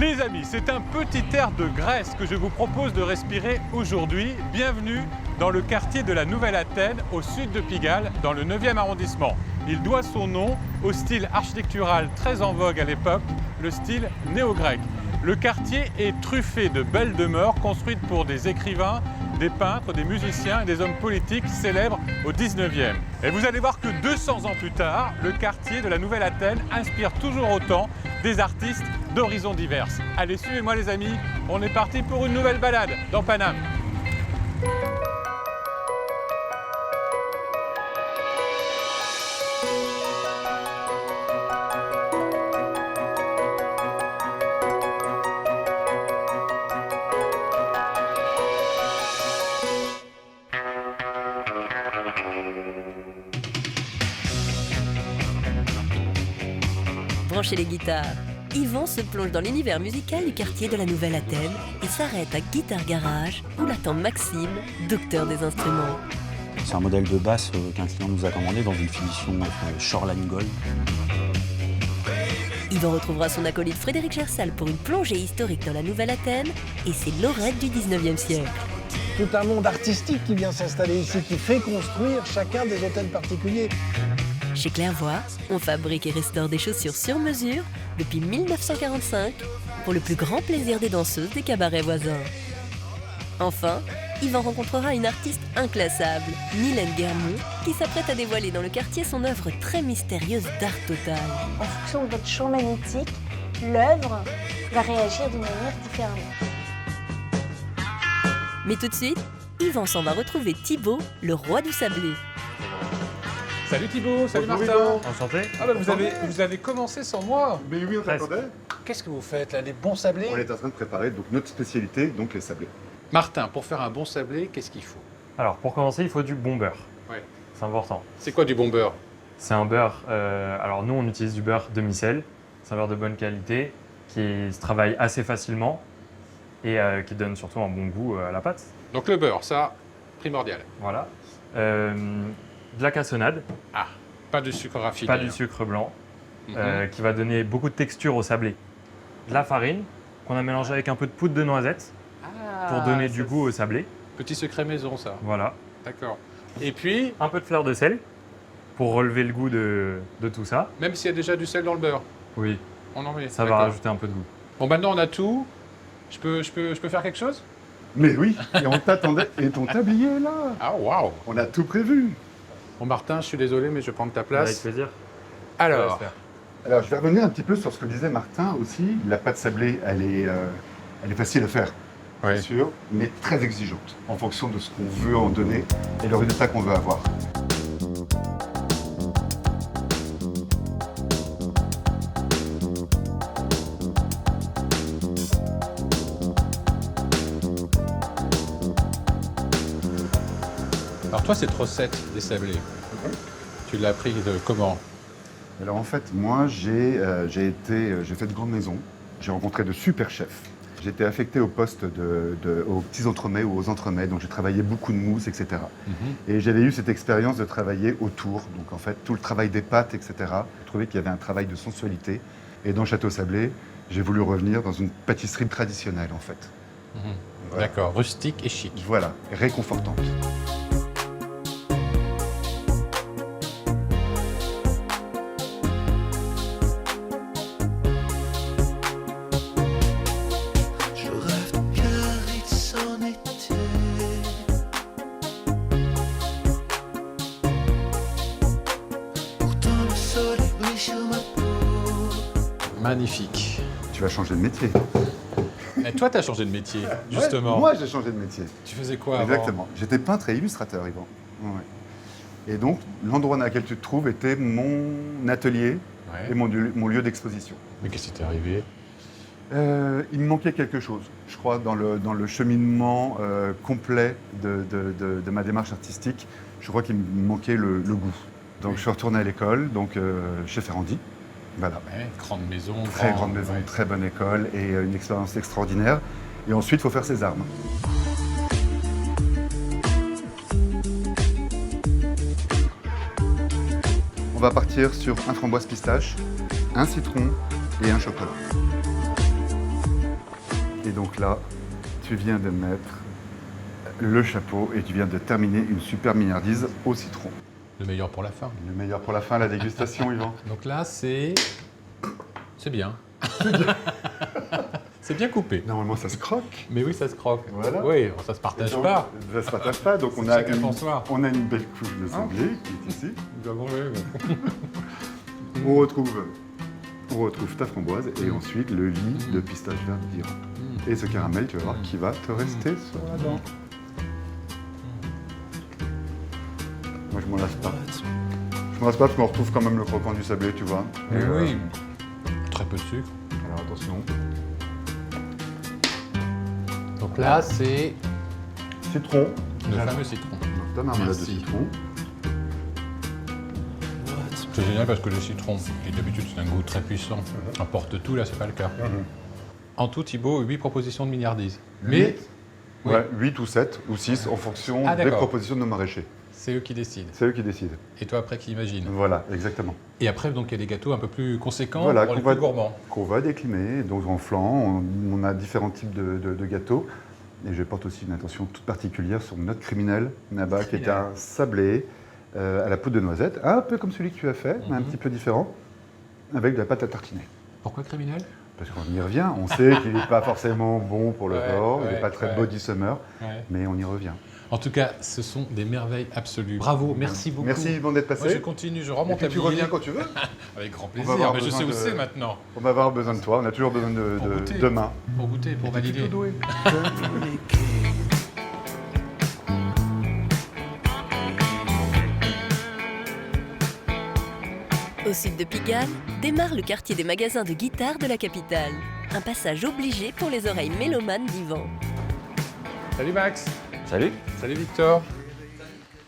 Les amis, c'est un petit air de Grèce que je vous propose de respirer aujourd'hui. Bienvenue dans le quartier de la Nouvelle-Athènes, au sud de Pigalle, dans le 9e arrondissement. Il doit son nom au style architectural très en vogue à l'époque, le style néo-grec. Le quartier est truffé de belles demeures construites pour des écrivains, des peintres, des musiciens et des hommes politiques célèbres au 19e. Et vous allez voir que 200 ans plus tard, le quartier de la Nouvelle-Athènes inspire toujours autant des artistes d'horizons divers. Allez, suivez-moi les amis, on est parti pour une nouvelle balade dans Paname. Branchez les guitares. Yvan se plonge dans l'univers musical du quartier de la Nouvelle-Athènes et s'arrête à Guitare Garage où l'attend Maxime, docteur des instruments. C'est un modèle de basse qu'un client nous a commandé dans une finition Shoreline Gold. Yvan retrouvera son acolyte Frédéric Gersal pour une plongée historique dans la Nouvelle-Athènes et ses laurettes du 19e siècle. Tout un monde artistique qui vient s'installer ici, qui fait construire chacun des hôtels particuliers. Chez Clairvoy, on fabrique et restaure des chaussures sur mesure depuis 1945 pour le plus grand plaisir des danseuses des cabarets voisins. Enfin, Yvan rencontrera une artiste inclassable, Mylène Guermont, qui s'apprête à dévoiler dans le quartier son œuvre très mystérieuse d'art total. En fonction de votre champ magnétique, l'œuvre va réagir d'une manière différente. Mais tout de suite, Yvan s'en va retrouver Thibaut, le roi du sablé. Salut Thibaut, salut Bonjour, Martin. Yvan. Enchanté. Ah bah vous avez commencé sans moi. Mais oui, on t'attendait. Qu'est-ce que vous faites là, des bons sablés? On est en train de préparer donc notre spécialité, donc les sablés. Martin, pour faire un bon sablé, qu'est-ce qu'il faut? Alors, pour commencer, il faut du bon beurre. Ouais. C'est important. C'est quoi du bon beurre? C'est un beurre. Alors, nous, on utilise du beurre demi-sel. C'est un beurre de bonne qualité qui se travaille assez facilement et qui donne surtout un bon goût à la pâte. Donc le beurre, ça, primordial. Voilà. De la cassonade, Ah, pas de sucre raffiné. pas du sucre blanc, qui va donner beaucoup de texture au sablé. De la farine qu'on a mélangée avec un peu de poudre de noisette pour donner du goût au sablé. Petit secret maison, ça. Voilà. D'accord. Et puis, Un peu de fleur de sel pour relever le goût de tout ça. même s'il y a déjà du sel dans le beurre, Oui, on en met. ça va D'accord. rajouter un peu de goût. Bon, maintenant on a tout. Je peux faire quelque chose? Mais oui, et on t'attendait. Et ton tablier est là. Ah, waouh. On a tout prévu. Bon, Martin, je suis désolé, mais je vais prendre ta Avec place. plaisir. Alors, Alors, je vais revenir un petit peu sur ce que disait Martin aussi. La pâte sablée, elle est facile à faire, ouais. bien sûr, mais très exigeante en fonction de ce qu'on veut en donner et le résultat qu'on veut avoir. Alors toi, cette recette des sablés, tu l'as appris de comment? Alors en fait, moi, j'ai fait de grandes maisons. J'ai rencontré de super chefs. J'étais affecté au poste aux petits entremets ou aux entremets, donc j'ai travaillé beaucoup de mousse, etc. Et j'avais eu cette expérience de travailler autour, donc en fait tout le travail des pâtes, etc. J'ai trouvé qu'il y avait un travail de sensualité. Et dans Château Sablé, j'ai voulu revenir dans une pâtisserie traditionnelle, en fait. Voilà. D'accord, rustique et chic. Voilà, réconfortante. Je rêve de Biarritz en été. Pourtant le soleil brille sur ma peau. Magnifique. Tu vas changer de métier. Et toi, tu as changé de métier, justement. Ouais, moi, j'ai changé de métier. Tu faisais quoi avant? Exactement. J'étais peintre et illustrateur, Yvan. Ouais. Et donc, l'endroit dans lequel tu te trouves était mon atelier Ouais. et mon lieu d'exposition. Mais qu'est-ce qui t'est arrivé? Il me manquait quelque chose, je crois, dans le cheminement complet de ma démarche artistique. Je crois qu'il me manquait le goût. Donc, je suis retourné à l'école, donc chez Ferrandi. Voilà. Ouais, grande maison. Très grande maison, ouais. très bonne école et une expérience extraordinaire. Et ensuite, il faut faire ses armes. On va partir sur un framboise pistache, un citron et un chocolat. Et donc là, tu viens de mettre le chapeau et tu viens de terminer une super mignardise au citron. Le meilleur pour la fin. Le meilleur pour la fin, la dégustation, Yvan. Donc là, c'est bien. C'est bien coupé. Normalement, ça se croque. Mais oui, ça se croque. Voilà. Oui, ça se partage Donc, pas. Ça se partage pas. Donc on C'est a, chacun son soir. on a une belle couche de sanglier qui est ici. Nous avons le- On retrouve ta framboise et ensuite le lit de pistache vert d'Iran. Et ce caramel, tu vas voir, qui va te rester sur la dent. Moi, je m'en lasse pas. Je m'en lasse pas parce qu'on retrouve quand même le croquant du sablé, tu vois. Mais Et, oui. Très peu de sucre. Alors attention. Donc là, c'est Citron. le fameux citron. Donc ta marmelade de Merci. citron. C'est génial parce que le citron, qui d'habitude c'est un goût très puissant, emporte tout, là c'est pas le cas. En tout, Thibaut, 8 propositions de mignardise. Mais Ouais, 8 ou 7 ou 6 en fonction Ah, des d'accord. propositions de nos maraîchers. c'est eux qui décident. C'est eux qui décident. Et toi après qui imagines. Voilà, exactement. Et après, donc, il y a des gâteaux un peu plus conséquents Voilà, pour les qu'on va- plus gourmands. Qu'on va déclimer. Donc en flan, on a différents types de gâteaux. Et je porte aussi une attention toute particulière sur notre criminel, Naba, qui est un sablé à la poudre de noisette, un peu comme celui que tu as fait, mais un petit peu différent, avec de la pâte à tartiner. Pourquoi criminel? Parce qu'on y revient, on sait qu'il n'est pas forcément bon pour le Ouais, corps, il ouais, n'est pas très ouais. body summer, Ouais. mais on y revient. En tout cas, ce sont des merveilles absolues. Bravo, merci beaucoup. Merci Yvan d'être Moi, je passé. continue, je Et remonte puis la tu reviens quand tu veux. Avec grand va plaisir. avoir Mais je besoin sais où de- c'est maintenant. On va avoir besoin de toi, on a toujours besoin Pour goûter. de main. Pour goûter, pour valider. Au sud de Pigalle, démarre le quartier des magasins de guitare de la capitale. Un passage obligé pour les oreilles mélomanes d'Yvan. Salut Max. Salut. Salut Victor.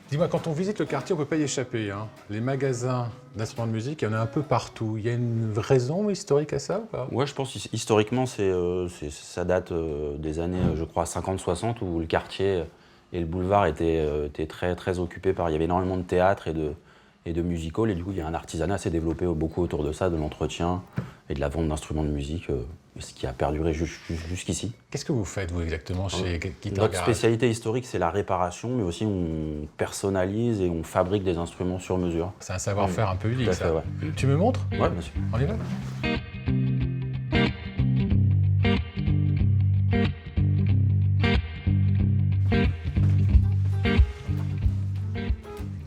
Dis-moi, quand on visite le quartier, on ne peut pas y échapper. Hein. Les magasins d'instruments de musique, il y en a un peu partout. Il y a une raison historique à ça ou pas? Ouais, je pense historiquement, ça date des années, je crois, 50-60, où le quartier et le boulevard étaient très, très occupés par... Il y avait énormément de théâtre et de music hall, et du coup, il y a un artisanat assez développé beaucoup autour de ça, de l'entretien et de la vente d'instruments de musique, ce qui a perduré jusqu'ici. Qu'est-ce que vous faites, vous, exactement, chez Guitar Notre Garage? spécialité historique, c'est la réparation, mais aussi on personnalise et on fabrique des instruments sur mesure. C'est un savoir-faire un peu unique, Tout à fait, ça. ouais. Tu me montres? Ouais, bien sûr. On y va?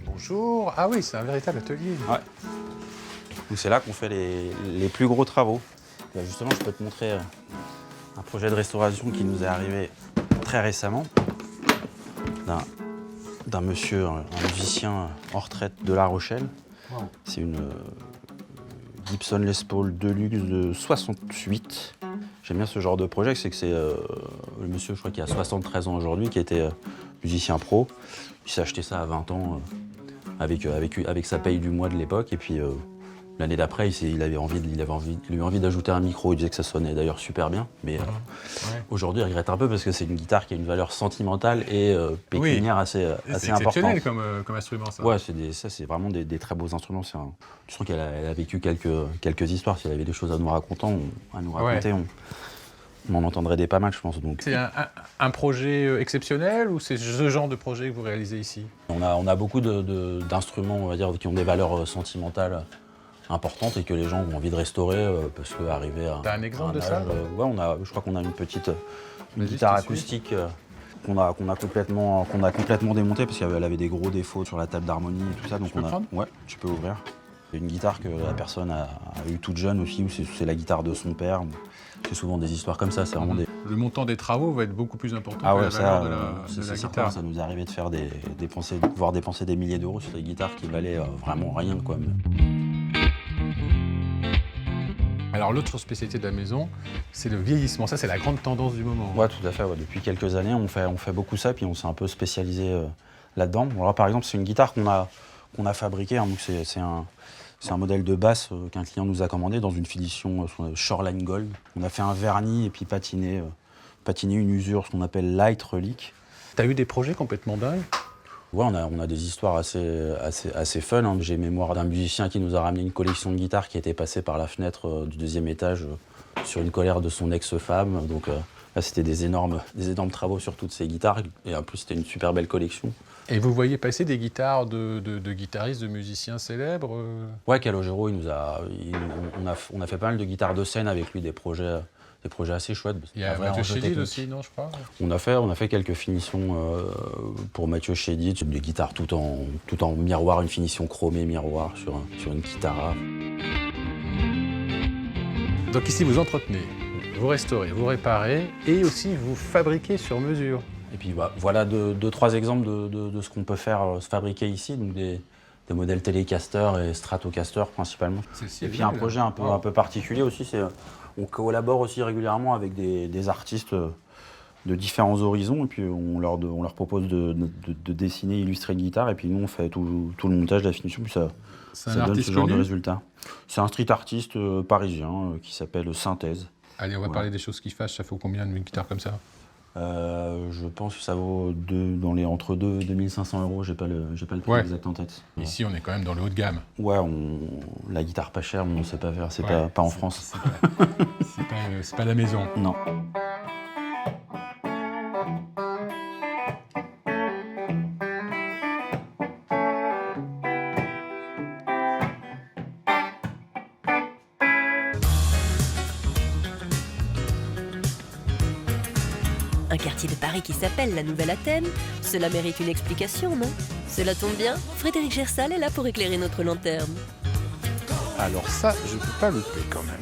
Bonjour. Ah oui, c'est un véritable atelier. Donc c'est là qu'on fait les plus gros travaux. Là, justement, je peux te montrer un projet de restauration qui nous est arrivé très récemment d'un monsieur, un musicien en retraite de La Rochelle. Wow. C'est une Gibson Les Paul Deluxe de 68. J'aime bien ce genre de projet, c'est que c'est le monsieur, je crois qu'il a 73 ans aujourd'hui, qui était musicien pro. Il s'est acheté ça à 20 ans avec sa paye du mois de l'époque. Et puis l'année d'après, il avait eu envie d'ajouter un micro. Il disait que ça sonnait d'ailleurs super bien. Mais aujourd'hui, il regrette un peu parce que c'est une guitare qui a une valeur sentimentale et pécuniaire assez C'est importante. exceptionnel comme instrument, ça. Ouais, c'est vraiment des très beaux instruments. Tu sens qu'elle a vécu quelques histoires. Si elle avait des choses à nous raconter, on en entendrait des pas mal, je pense. Donc, C'est un projet exceptionnel ou c'est ce genre de projet que vous réalisez ici? on a beaucoup d'instruments, on va dire, qui ont des valeurs sentimentales importantes et que les gens ont envie de restaurer parce qu'arriver à... T'as un exemple de ça? Ouais, je crois qu'on a une Vas-y, guitare je te suis. acoustique qu'on a complètement démontée parce qu'elle avait des gros défauts sur la table d'harmonie et tout ça. Donc peux prendre? ouais, tu peux ouvrir. Une guitare que la personne a eue toute jeune aussi, ou c'est la guitare de son père. C'est souvent des histoires comme ça, c'est vraiment des... Le montant des travaux va être beaucoup plus important Ah que ouais, la ça, valeur de la c'est certain, guitare. ça nous est arrivé de faire dépenser des milliers d'euros sur des guitares qui valaient vraiment rien, quoi. Alors l'autre spécialité de la maison, c'est le vieillissement. Ça, c'est la grande tendance du moment. Ouais, tout à fait. Ouais. Depuis quelques années, on fait beaucoup ça, puis on s'est un peu spécialisé là-dedans. Bon, alors, par exemple, c'est une guitare qu'on a fabriquée. Hein, donc c'est un modèle de basse qu'un client nous a commandé dans une finition Shoreline Gold. On a fait un vernis et puis patiné une usure, ce qu'on appelle light relic. T'as eu des projets complètement dingues? Ouais, on a des histoires assez fun. Hein. J'ai mémoire d'un musicien qui nous a ramené une collection de guitares qui était passée par la fenêtre du deuxième étage sur une colère de son ex-femme. Donc là, c'était des énormes travaux sur toutes ces guitares. Et en plus, c'était une super belle collection. Et vous voyez passer des guitares de guitaristes, de musiciens célèbres Ouais, Calogero, on a fait pas mal de guitares de scène avec lui, des projets assez chouettes. Il y a Mathieu Chédid aussi, non, je crois. On a fait quelques finitions pour Mathieu Chédid, des guitares tout en miroir, une finition chromée miroir sur une guitare. Donc ici, vous entretenez, vous restaurez, vous réparez et aussi vous fabriquez sur mesure. Et puis voilà deux, trois exemples de ce qu'on peut faire se fabriquer ici, donc des modèles Telecaster et Stratocaster principalement. Et puis un projet un peu particulier aussi, c'est on collabore aussi régulièrement avec des artistes de différents horizons, et puis on leur propose de dessiner, illustrer une guitare, et puis nous on fait tout le montage, la finition, puis ça donne ce genre de résultat. C'est un street artiste parisien qui s'appelle Synthèse. Allez, on va parler des choses qui fâchent. Ça vaut combien d'une guitare comme ça? Je pense que ça vaut entre 2 et 2500 €, j'ai pas le prix exact en tête. Ici, on est quand même dans le haut de gamme. Ouais, la guitare pas chère, on ne sait pas faire, c'est pas en France. C'est pas la maison. Non. Un quartier de Paris qui s'appelle la Nouvelle Athènes, cela mérite une explication, non? Cela tombe bien, Frédéric Gersal est là pour éclairer notre lanterne. Alors ça, je ne peux pas louper quand même.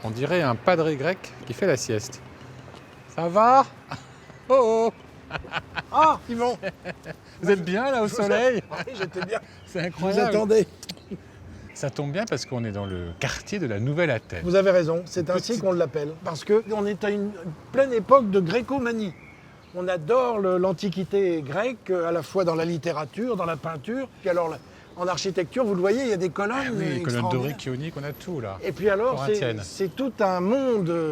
On dirait un padre grec qui fait la sieste. Ça va? Oh oh! Ah, Yvon! Vous êtes bien là au soleil? Oui, j'étais bien. C'est Vous incroyable. attendez. Ça tombe bien parce qu'on est dans le quartier de la Nouvelle Athènes. Vous avez raison, c'est ainsi qu'on l'appelle. Parce qu'on est à une pleine époque de grécomanie. On adore l'Antiquité grecque, à la fois dans la littérature, dans la peinture. Puis alors, en architecture, vous le voyez, il y a des colonnes. Ah oui, les colonnes extraordinaires. doriques, ioniques, on a tout là. Et puis alors, Corinthienne. c'est tout un monde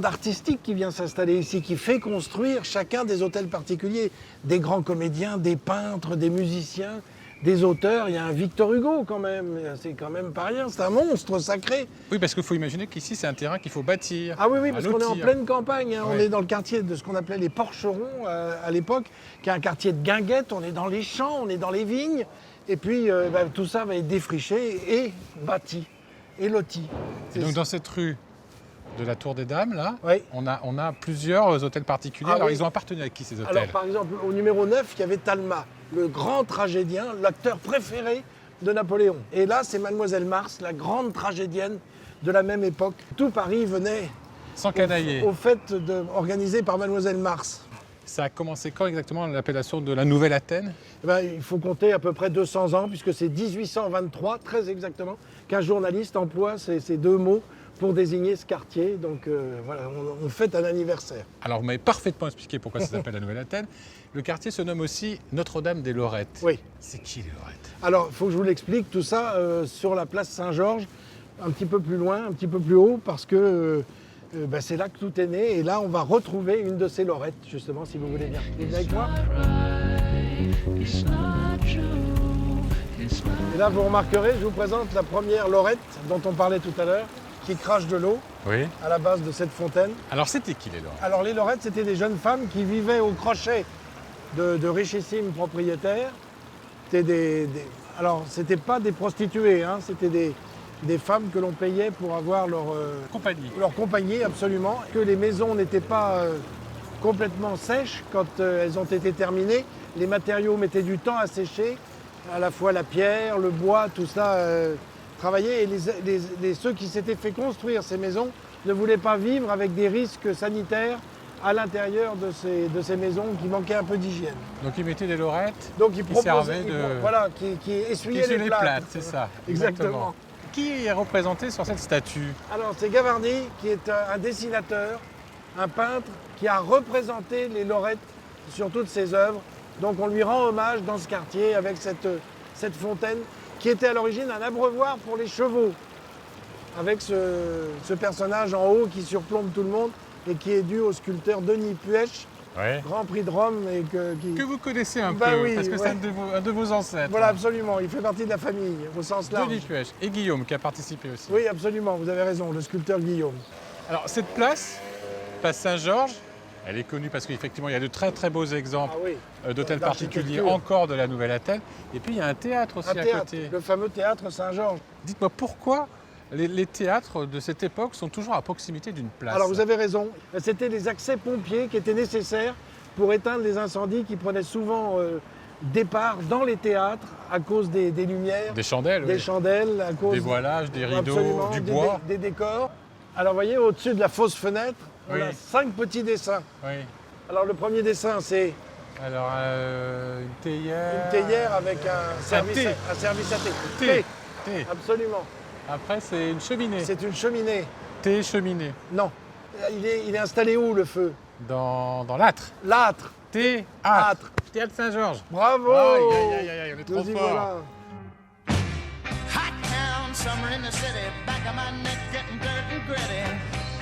artistique qui vient s'installer ici, qui fait construire chacun des hôtels particuliers. Des grands comédiens, des peintres, des musiciens, des auteurs. Il y a un Victor Hugo quand même, c'est quand même pas rien, c'est un monstre sacré. Oui, parce qu'il faut imaginer qu'ici, c'est un terrain qu'il faut bâtir. Ah oui, parce qu'on est en lotir. pleine campagne, hein. On Ouais. est dans le quartier de ce qu'on appelait les Porcherons à l'époque, qui est un quartier de guinguettes, on est dans les champs, on est dans les vignes, et puis tout ça va être défriché et bâti, et loti. Et donc dans cette rue de la Tour des Dames, là, Oui. on a plusieurs hôtels particuliers. Ah Alors oui. ils ont appartenu à qui ces hôtels? Alors par exemple, au numéro 9, il y avait Talma, le grand tragédien, l'acteur préféré de Napoléon. Et là, c'est Mademoiselle Mars, la grande tragédienne de la même époque. Tout Paris venait Sans canailler. au fait organisé par Mademoiselle Mars. Ça a commencé quand exactement l'appellation de la Nouvelle Athènes? Eh ben, il faut compter à peu près 200 ans, puisque c'est 1823, très exactement, qu'un journaliste emploie ces deux mots pour désigner ce quartier. Donc voilà, on fête un anniversaire. Alors vous m'avez parfaitement expliqué pourquoi ça s'appelle la Nouvelle Athènes. Le quartier se nomme aussi Notre-Dame des Lorettes. Oui. C'est qui les Lorettes? Alors, il faut que je vous l'explique, tout ça sur la place Saint-Georges, un petit peu plus loin, un petit peu plus haut, parce que c'est là que tout est né. Et là, on va retrouver une de ces Lorettes, justement, si vous voulez bien. Vous venez avec moi? Et là, vous remarquerez, je vous présente la première Lorette dont on parlait tout à l'heure, qui crache de l'eau Oui. à la base de cette fontaine. Alors c'était qui les Lorettes? Alors les Lorettes, c'était des jeunes femmes qui vivaient au crochet de richissimes propriétaires. Alors, c'était pas des prostituées, hein, c'était des femmes que l'on payait pour avoir Compagnie. leur compagnie, absolument. Que les maisons n'étaient pas complètement sèches quand elles ont été terminées. Les matériaux mettaient du temps à sécher, à la fois la pierre, le bois, tout ça travaillait. Et ceux qui s'étaient fait construire ces maisons ne voulaient pas vivre avec des risques sanitaires à l'intérieur de ces maisons qui manquaient un peu d'hygiène. Donc ils mettaient des Lorettes Donc ils servaient qui essuyaient sur les les plats. plates, c'est ça. Exactement. Qui est représenté sur cette statue? Alors c'est Gavarni qui est un dessinateur, un peintre qui a représenté les Lorettes sur toutes ses œuvres. Donc on lui rend hommage dans ce quartier avec cette fontaine qui était à l'origine un abreuvoir pour les chevaux. Avec ce personnage en haut qui surplombe tout le monde et qui est dû au sculpteur Denis Puech Ouais. Grand Prix de Rome et Que vous connaissez un Bah peu, oui, parce que c'est ouais. un de vos ancêtres. Voilà, absolument, il fait partie de la famille, au sens large. Denis Puech et Guillaume qui a participé aussi. Oui, absolument, vous avez raison, le sculpteur Guillaume. Alors cette place Saint-Georges, elle est connue parce qu'effectivement il y a de très très beaux exemples Ah oui, d'hôtels particuliers d'architecture. encore de la Nouvelle-Athènes. Et puis il y a un théâtre aussi Un à théâtre, côté. le fameux théâtre Saint-Georges. Dites-moi pourquoi les théâtres de cette époque sont toujours à proximité d'une place. Alors vous avez raison, c'était les accès pompiers qui étaient nécessaires pour éteindre les incendies qui prenaient souvent départ dans les théâtres à cause des lumières, Des chandelles, des oui. chandelles, à cause Des voilages, des rideaux, absolument, du des- bois. des décors. Alors vous voyez, au-dessus de la fausse fenêtre, on Oui. a 5 petits dessins. Oui. Alors le premier dessin, c'est Alors une théière. une théière avec un service, thé. un service à thé. Thé. Thé. Absolument. Après c'est une cheminée. C'est une cheminée. Thé, cheminée. Non. Il est installé où le feu? Dans l'âtre. L'âtre. Théâtre. Âtre. Théâtre Saint-Georges. Bravo. Aïe, aïe, aïe, aïe, on est trop Nous y fort. voilà. Hot town, summer in the city, back of my neck getting dirt and gritty.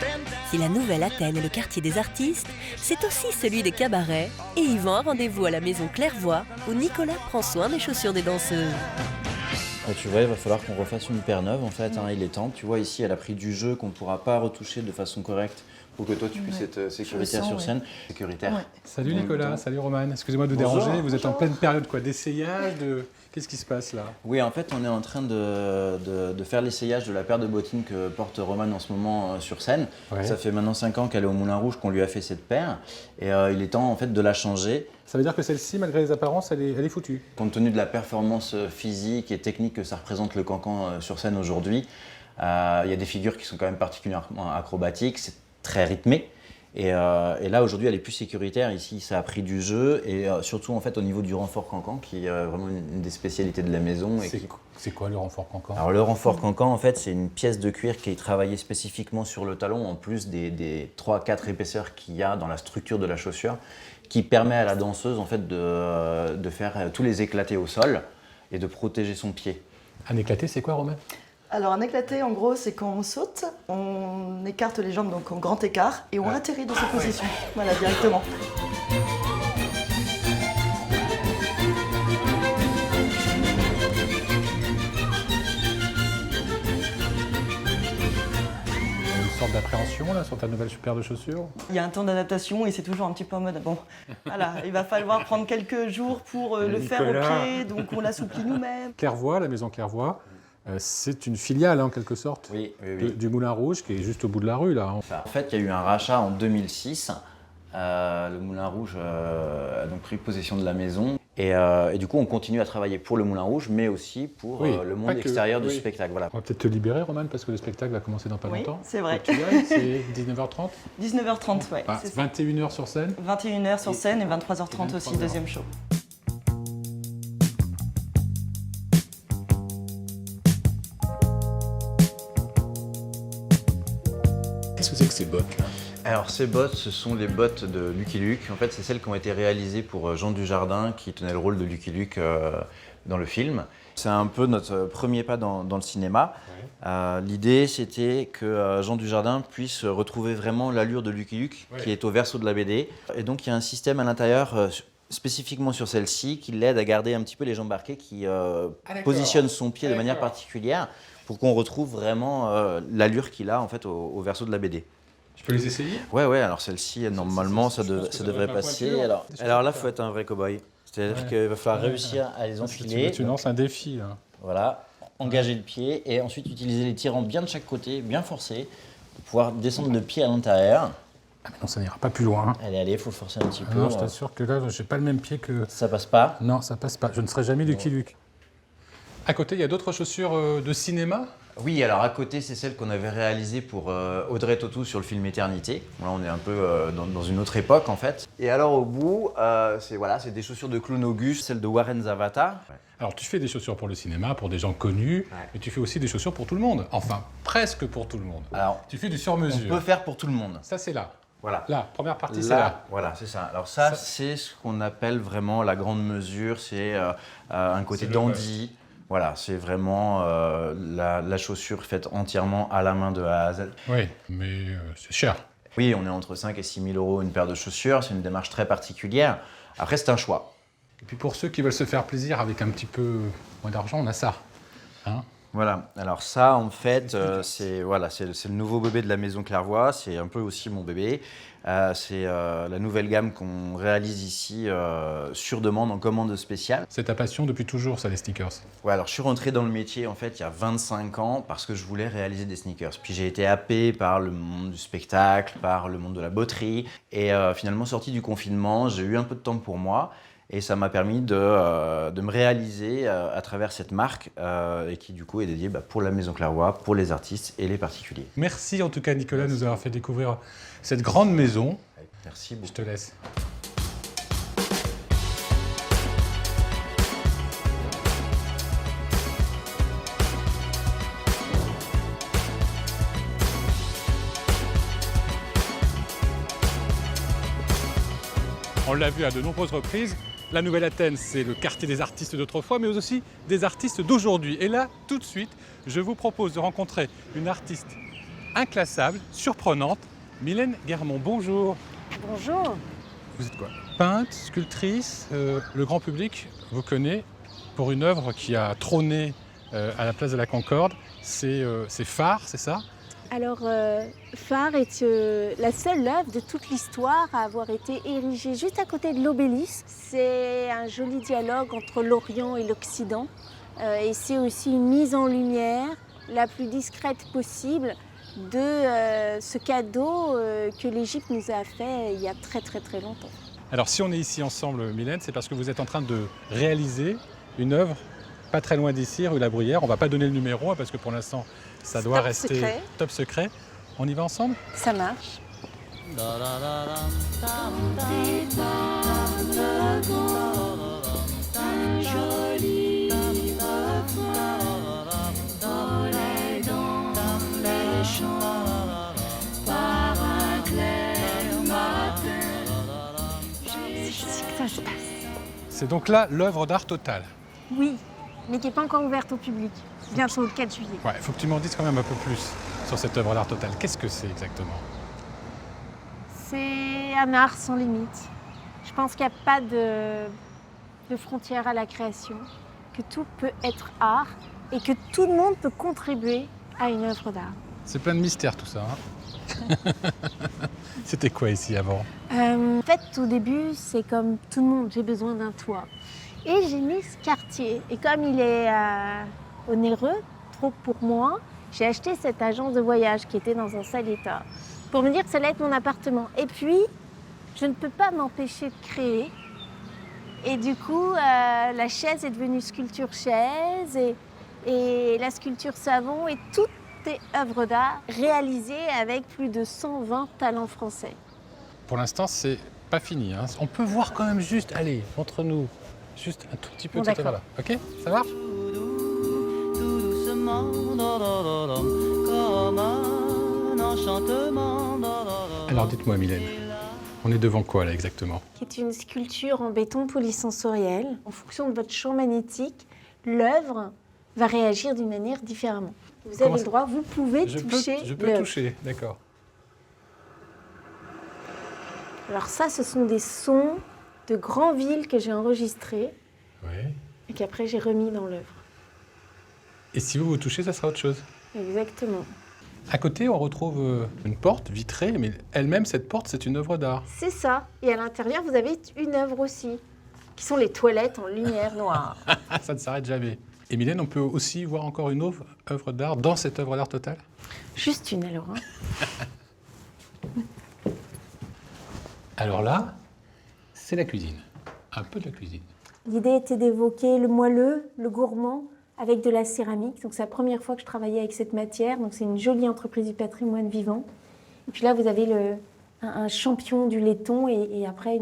Then Si la nouvelle Athènes est le quartier des artistes, c'est aussi celui des cabarets. Et Yvan a rendez-vous à la maison Clairvoy, où Nicolas prend soin des chaussures des danseuses. Tu vois, il va falloir qu'on refasse une paire neuve en fait, il est temps. Tu vois, ici, elle a pris du jeu qu'on ne pourra pas retoucher de façon correcte pour que toi tu puisses être sécuritaire sur scène. Sécuritaire. Salut En Nicolas, même temps. salut Romane. Excusez-moi de vous Bonjour. déranger. Vous êtes en pleine période quoi, d'essayage, de... Qu'est-ce qui se passe là? Oui, en fait, on est en train de faire l'essayage de la paire de bottines que porte Romane en ce moment sur scène. Ouais. Ça fait maintenant 5 ans qu'elle est au Moulin Rouge qu'on lui a fait cette paire. Et il est temps en fait de la changer. Ça veut dire que celle-ci, malgré les apparences, elle est foutue. Compte tenu de la performance physique et technique que ça représente le cancan sur scène aujourd'hui, il y a des figures qui sont quand même particulièrement acrobatiques, c'est très rythmé. Et là aujourd'hui elle est plus sécuritaire, ici ça a pris du jeu et surtout en fait au niveau du renfort cancan qui est vraiment une des spécialités de la maison. C'est quoi le renfort cancan? Alors le renfort cancan en fait c'est une pièce de cuir qui est travaillée spécifiquement sur le talon en plus des 3-4 épaisseurs qu'il y a dans la structure de la chaussure qui permet à la danseuse en fait de faire tous les éclatés au sol et de protéger son pied. Un éclaté, c'est quoi Romain? Alors un éclaté, en gros, c'est quand on saute, on écarte les jambes donc en grand écart et on atterrit dans cette position. Voilà, directement. Une sorte d'appréhension là sur ta nouvelle paire de chaussures? Il y a un temps d'adaptation et c'est toujours un petit peu en mode bon, voilà, il va falloir prendre quelques jours pour le faire au Nicolas. pied, donc on l'assouplit nous-mêmes. Clairvoy, la maison Clairvoy, c'est une filiale en quelque sorte Oui, oui, oui. du Moulin Rouge qui est juste au bout de la rue là. En fait, il y a eu un rachat en 2006. Le Moulin Rouge a donc pris possession de la maison. Et du coup, on continue à travailler pour le Moulin Rouge, mais aussi pour Oui, le pas monde que, extérieur du oui. spectacle. Voilà. On va peut-être te libérer Romain parce que le spectacle va commencer dans pas Oui, longtemps. c'est vrai. Faut que tu y ailles, c'est 19h30. 19h30, ouais. Ah, c'est ça. 21h sur scène. 21h sur scène et 23h30 aussi, 23h. deuxième show. Qu'est-ce que c'est que ces bottes là? Alors, ces bottes, ce sont les bottes de Lucky Luke. En fait, c'est celles qui ont été réalisées pour Jean Dujardin, qui tenait le rôle de Lucky Luke dans le film. C'est un peu notre premier pas dans le cinéma. L'idée, c'était que Jean Dujardin puisse retrouver vraiment l'allure de Lucky Luke, qui est au verso de la BD. Et donc, il y a un système à l'intérieur, spécifiquement sur celle-ci, qui l'aide à garder un petit peu les jambes arquées, qui positionne son pied de manière particulière pour qu'on retrouve vraiment l'allure qu'il a en fait, au verso de la BD. Je peux les essayer? Ouais, alors celle-ci, normalement, ça je pense que ça devrait va être passer. pointu, hein. Alors là, il faut être un vrai cow-boy. C'est-à-dire qu'il va falloir réussir à les Tu enfiler. lances un défi là. Voilà, engager le pied et ensuite utiliser les tirants bien de chaque côté, bien forcés, pour pouvoir descendre le pied à l'intérieur. Ah mais non, ça n'ira pas plus loin. Allez, il faut le forcer un petit Ah peu. non, je t'assure que là, j'ai pas le même pied que... Ça passe pas. Non, ça passe pas. Je ne serai jamais Lucky Luke. À côté, il y a d'autres chaussures de cinéma? Oui, alors à côté, c'est celle qu'on avait réalisée pour Audrey Tautou sur le film Éternité. Là, on est un peu dans une autre époque, en fait. Et alors, au bout, c'est des chaussures de clown Auguste, celle de Warren Zavata. Alors, tu fais des chaussures pour le cinéma, pour des gens connus, mais tu fais aussi des chaussures pour tout le monde. Enfin, presque pour tout le monde. Alors, Tu fais du on sur-mesure. peut faire pour tout le monde. Ça, c'est là. Voilà. Là, première partie, c'est Là, là. voilà, c'est ça. Alors ça, c'est ce qu'on appelle vraiment la grande mesure, c'est un côté C'est le dandy. Voilà, c'est vraiment la chaussure faite entièrement à la main de A à Z. Oui, mais c'est cher. Oui, on est entre 5 et 6 000 euros une paire de chaussures, c'est une démarche très particulière. Après, c'est un choix. Et puis pour ceux qui veulent se faire plaisir avec un petit peu moins d'argent, on a ça. Hein? Voilà, alors ça en fait, c'est le nouveau bébé de la maison Clairvoy, c'est un peu aussi mon bébé. C'est la nouvelle gamme qu'on réalise ici sur demande en commande spéciale. C'est ta passion depuis toujours, ça, les sneakers? Ouais, alors je suis rentré dans le métier en fait il y a 25 ans parce que je voulais réaliser des sneakers. Puis j'ai été happé par le monde du spectacle, par le monde de la botterie. Et finalement, sorti du confinement, j'ai eu un peu de temps pour moi. Et ça m'a permis de me réaliser à travers cette marque et qui du coup est dédiée pour la Maison Clairvoy, pour les artistes et les particuliers. Merci en tout cas Nicolas de nous avoir fait découvrir cette grande maison. Merci beaucoup. Je te laisse. On l'a vu à de nombreuses reprises, la Nouvelle-Athènes, c'est le quartier des artistes d'autrefois, mais aussi des artistes d'aujourd'hui. Et là, tout de suite, je vous propose de rencontrer une artiste inclassable, surprenante, Mylène Guermont. Bonjour. Bonjour. Vous êtes quoi? Peintre, sculptrice, le grand public vous connaît pour une œuvre qui a trôné à la place de la Concorde. C'est Phare, c'est ça? Alors, Phare est la seule œuvre de toute l'histoire à avoir été érigée juste à côté de l'obélisque. C'est un joli dialogue entre l'Orient et l'Occident. Et c'est aussi une mise en lumière la plus discrète possible de ce cadeau que l'Égypte nous a fait il y a très très très longtemps. Alors si on est ici ensemble, Mylène, c'est parce que vous êtes en train de réaliser une œuvre pas très loin d'ici, rue La Bruyère. On ne va pas donner le numéro parce que pour l'instant, ça doit rester secret. Top secret. On y va ensemble? Ça marche. C'est ici que ça se passe. C'est donc là l'œuvre d'art totale. Oui, mais qui n'est pas encore ouverte au public. Bientôt le 4 juillet. Ouais, il faut que tu m'en dises quand même un peu plus sur cette œuvre d'art totale. Qu'est-ce que c'est exactement? C'est un art sans limite. Je pense qu'il n'y a pas de frontière à la création, que tout peut être art et que tout le monde peut contribuer à une œuvre d'art. C'est plein de mystères tout ça. Hein. C'était quoi ici avant? En fait, au début, c'est comme tout le monde, j'ai besoin d'un toit. Et j'ai mis ce quartier. Et comme il est onéreux, trop pour moi, j'ai acheté cette agence de voyage qui était dans un sale état pour me dire que ça allait être mon appartement. Et puis, je ne peux pas m'empêcher de créer. Et du coup, la chaise est devenue sculpture chaise et la sculpture savon et toutes est œuvres d'art réalisées avec plus de 120 talents français. Pour l'instant, c'est pas fini. Hein. On peut voir quand même juste, allez, entre nous, juste un tout petit peu Bon, de cette œuvre-là. Ok? Ça marche? Alors dites-moi, Mylène, on est devant quoi là exactement? Qui est une sculpture en béton polysensoriel. En fonction de votre champ magnétique, l'œuvre va réagir d'une manière différemment. Vous avez le droit, vous pouvez toucher Je peux l'œuvre. toucher, d'accord. Alors ça, ce sont des sons de grandes villes que j'ai enregistrés Oui. et qu'après j'ai remis dans l'œuvre. Et si vous touchez, ça sera autre chose. Exactement. À côté, on retrouve une porte vitrée, mais elle-même, cette porte, c'est une œuvre d'art. C'est ça. Et à l'intérieur, vous avez une œuvre aussi, qui sont les toilettes en lumière noire. Ça ne s'arrête jamais. Et Mylène, on peut aussi voir encore une autre œuvre d'art dans cette œuvre d'art totale? Juste une alors. Hein. Alors là, c'est la cuisine. Un peu de la cuisine. L'idée était d'évoquer le moelleux, le gourmand, avec de la céramique. Donc c'est la première fois que je travaillais avec cette matière. Donc c'est une jolie entreprise du patrimoine vivant. Et puis là, vous avez un champion du laiton et après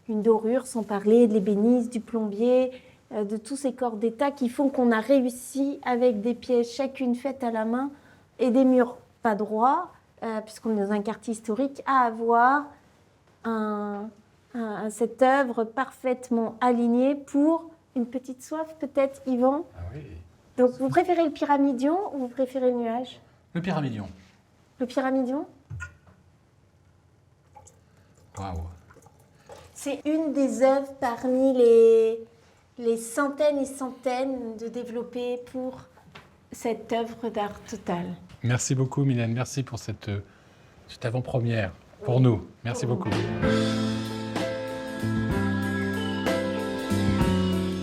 une dorure, sans parler de l'ébéniste, du plombier, de tous ces corps d'état qui font qu'on a réussi avec des pièces chacune faites à la main et des murs pas droits, puisqu'on est dans un quartier historique, à avoir cette œuvre parfaitement alignée pour une petite soif, peut-être, Yvan. Ah oui. Donc, vous préférez le pyramidion ou vous préférez le nuage? Le pyramidion. Le pyramidion? Waouh. C'est une des œuvres parmi les centaines et centaines de développées pour cette œuvre d'art total. Merci beaucoup, Mylène. Merci pour cette avant-première pour nous. Merci beaucoup.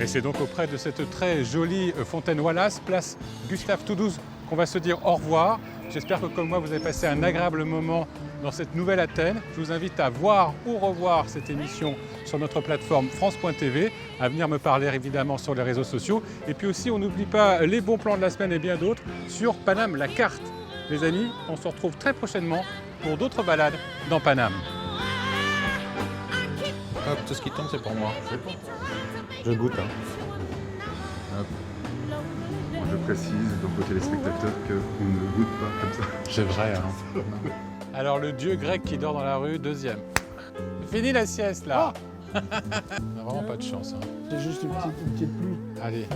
Et c'est donc auprès de cette très jolie fontaine Wallace, place Gustave Toulouse, qu'on va se dire au revoir. J'espère que comme moi, vous avez passé un agréable moment dans cette nouvelle Athènes. Je vous invite à voir ou revoir cette émission sur notre plateforme France.tv, à venir me parler évidemment sur les réseaux sociaux. Et puis aussi, on n'oublie pas les bons plans de la semaine et bien d'autres sur Paname, la carte. Les amis, on se retrouve très prochainement pour d'autres balades dans Paname. Hop, tout ce qui tombe, c'est pour moi. Je goûte. Hein. Moi, je précise donc aux téléspectateurs qu'on ne goûte pas comme ça. C'est vrai. Hein. Alors, le dieu grec qui dort dans la rue, deuxième. Fini la sieste, là. On n'a vraiment pas de chance. Hein. C'est juste une petite pluie. Allez.